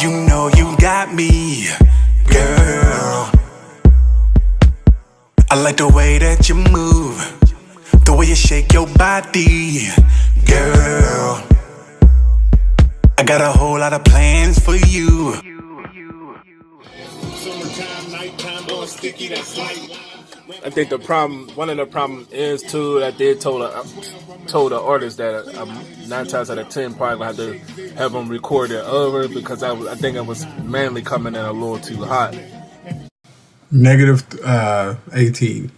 You know you got me, girl. I like the way that you move, the way you shake your body, girl. I got a whole lot of plans for you. I think one of the problems is too that they told the artist that 9 times out of 10 probably gonna have to have them record it over because I think it was mainly coming in a little too hot. Negative 18.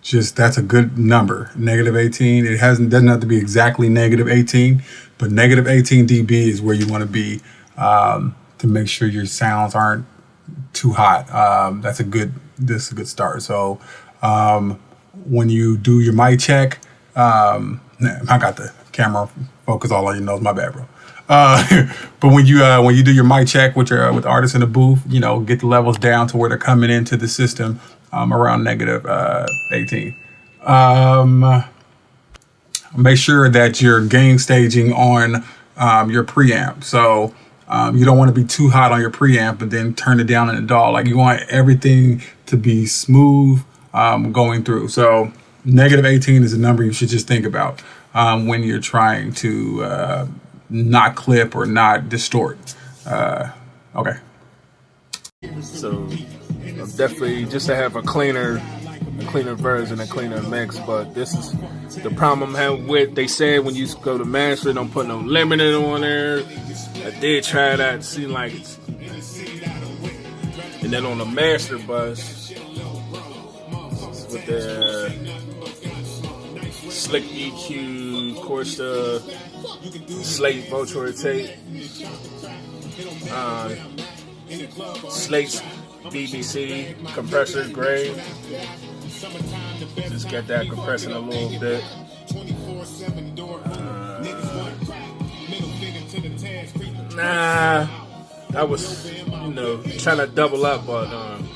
Just that's a good number. Negative 18. It doesn't have to be exactly negative 18, but negative 18 dB is where you want to be to make sure your sounds aren't too hot. This is a good start. So when you do your mic check, I got the camera focus all on your nose. My bad, bro. But when you do your mic check with the artists in the booth, get the levels down to where they're coming into the system around negative 18. Make sure that you're gain staging on your preamp. So you don't want to be too hot on your preamp and then turn it down in the DAW. Like you want everything to be smooth going through. So negative 18 is a number you should just think about when you're trying to not clip or not distort. Okay. So definitely just to have a cleaner version, a cleaner mix. But this is the problem I'm having with. They said when you go to master, don't put no limited on there. I did try that. It seemed like it's, and then on the master bus with the slick EQ, of course the Slate Virtual Tape, Slate's BBC compressor gray. Just get that compressing a little bit. I was, trying to double up, but I'm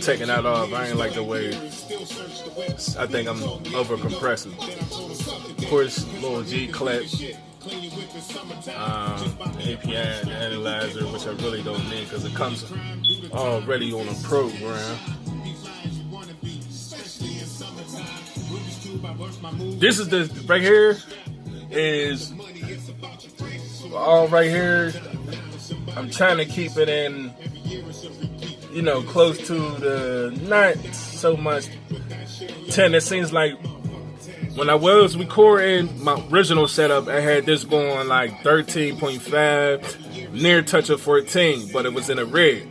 taking that off. I ain't like the way. I think I'm over compressing. Of course, little G clip, API analyzer, which I really don't need because it comes already on a program. This is the right here is all right here. I'm trying to keep it in, close to the not so much 10. It seems like when I was recording my original setup, I had this going like 13.5, near touch of 14, but it was in a red.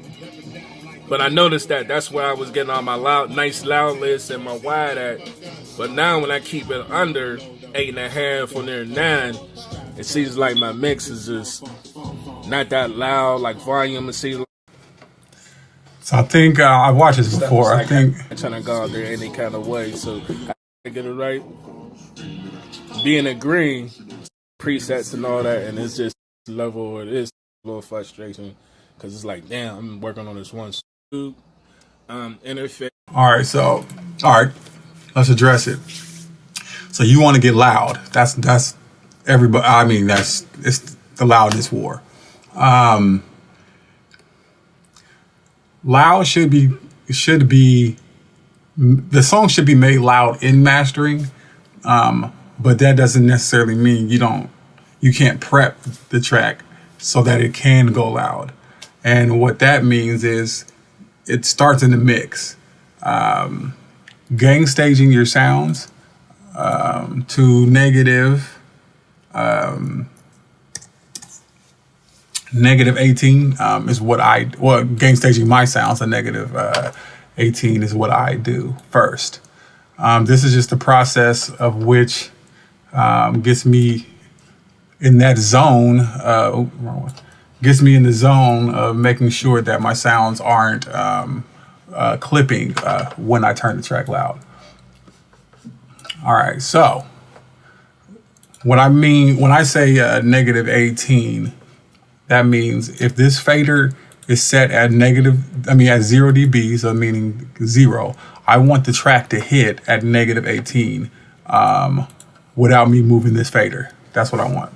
But I noticed that's where I was getting all my nice loudness and my wide at. But now when I keep it under 8.5 or near 9, it seems like my mix is just not that loud, like volume and see. So I think I've watched this before. I think I'm trying to go out there any kind of way, so I get it right. Being a green presets and all that, and it's just level. It is a little frustration because it's like, damn, I'm working on this one interface. All right, let's address it. So you want to get loud. That's everybody. I mean, it's the loudness war. Loud should be the song should be made loud in mastering, but that doesn't necessarily mean you can't prep the track so that it can go loud. And what that means is it starts in the mix. Gain staging your sounds to negative 18 is what gain staging my sounds to negative 18 is what I do first. This is just the process of which gets me in that zone. Gets me in the zone of making sure that my sounds aren't clipping when I turn the track loud. All right, so what I mean when I say negative 18, that means if this fader is set at at 0 dB, so meaning 0, I want the track to hit at negative 18 without me moving this fader. That's what I want.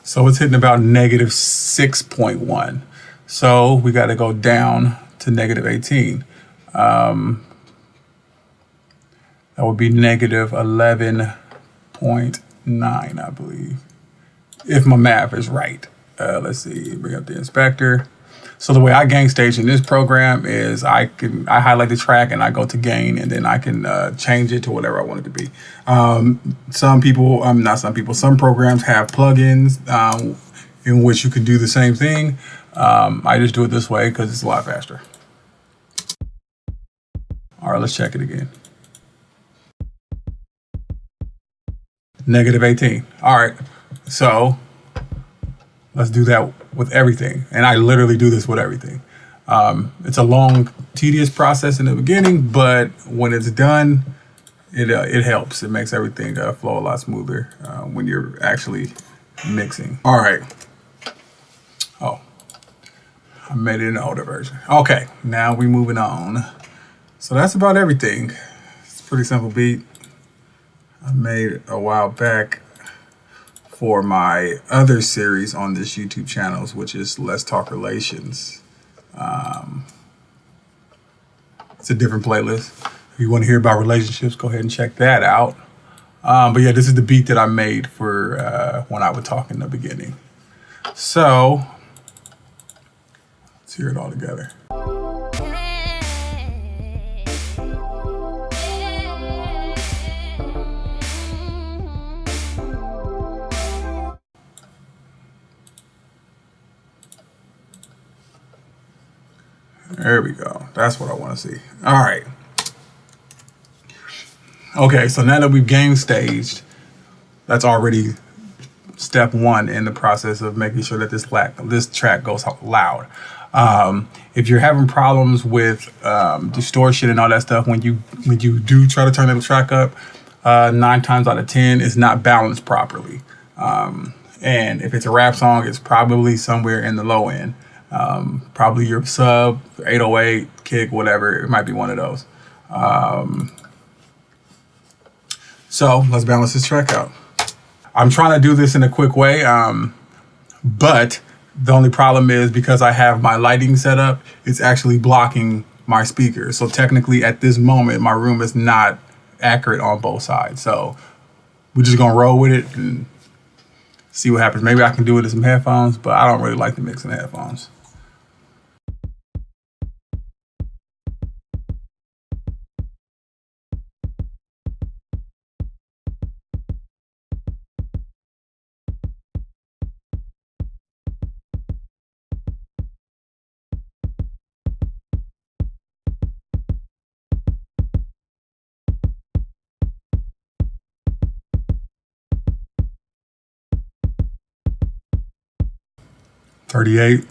So it's hitting about negative 6.1. So we got to go down to negative 18. That would be negative 11.9, I believe, if my math is right. Let's see, bring up the inspector. So the way I gain stage in this program is I highlight the track and I go to gain, and then I can change it to whatever I want it to be. Some programs have plugins in which you can do the same thing. I just do it this way because it's a lot faster. All right, let's check it again. Negative 18. All right, so let's do that with everything. And I literally do this with everything. It's a long, tedious process in the beginning, but when it's done, it helps. It makes everything flow a lot smoother when you're actually mixing. All right. Oh, I made it in the older version. Okay, now we're moving on. So that's about everything. It's a pretty simple beat I made a while back for my other series on this YouTube channel, which is Let's Talk Relations. It's a different playlist. If you want to hear about relationships, go ahead and check that out. But yeah, this is the beat that I made for when I would talk in the beginning. So let's hear it all together. There we go. That's what I want to see. All right. Okay, so now that we've game staged, that's already step one in the process of making sure that this track goes loud. If you're having problems with distortion and all that stuff, when you do try to turn the track up, 9 times out of 10, it's not balanced properly. And if it's a rap song, it's probably somewhere in the low end. Probably your sub, 808, kick, whatever. It might be one of those. So let's balance this track out. I'm trying to do this in a quick way, but the only problem is because I have my lighting set up, it's actually blocking my speakers. So technically at this moment, my room is not accurate on both sides. So we're just gonna roll with it and see what happens. Maybe I can do it in some headphones, but I don't really like to mix in headphones. $38.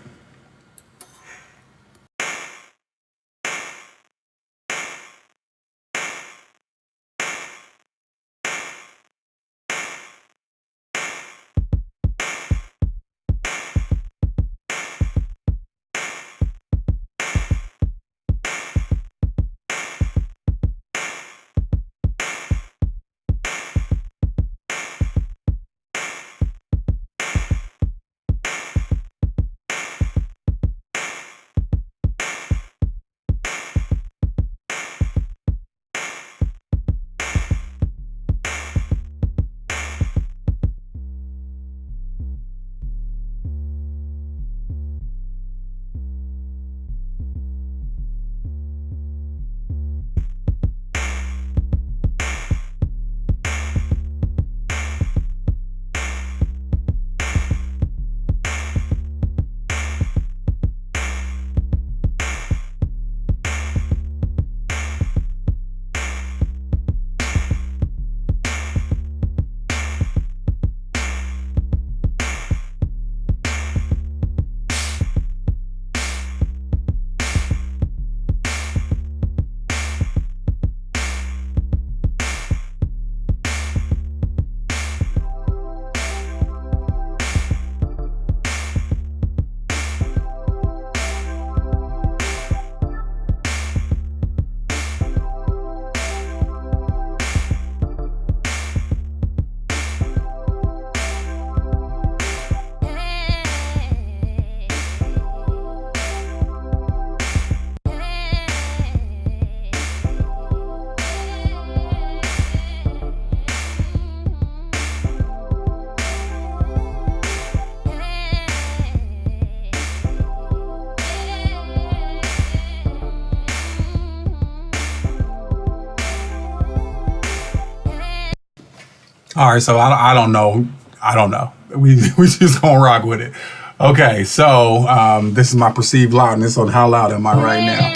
All right, so I don't know. I don't know. We just gonna rock with it. Okay, so this is my perceived loudness on how loud am I right now.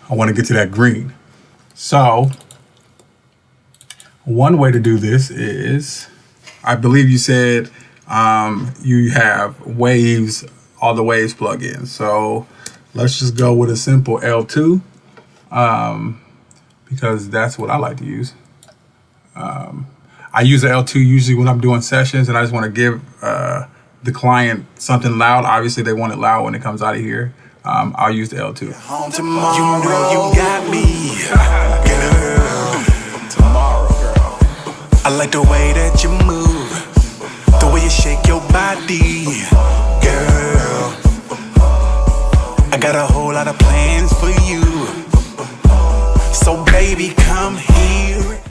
I want to get to that green. So one way to do this is, I believe you said you have waves, all the waves plug in. So let's just go with a simple L2 because that's what I like to use. I use the L2 usually when I'm doing sessions and I just want to give the client something loud. Obviously, they want it loud when it comes out of here. I'll use the L2. Home tomorrow. You know you got me, girl. Tomorrow, girl. I like the way that you move, the way you shake your body, girl. I got a whole lot of plans for you, so baby, come here.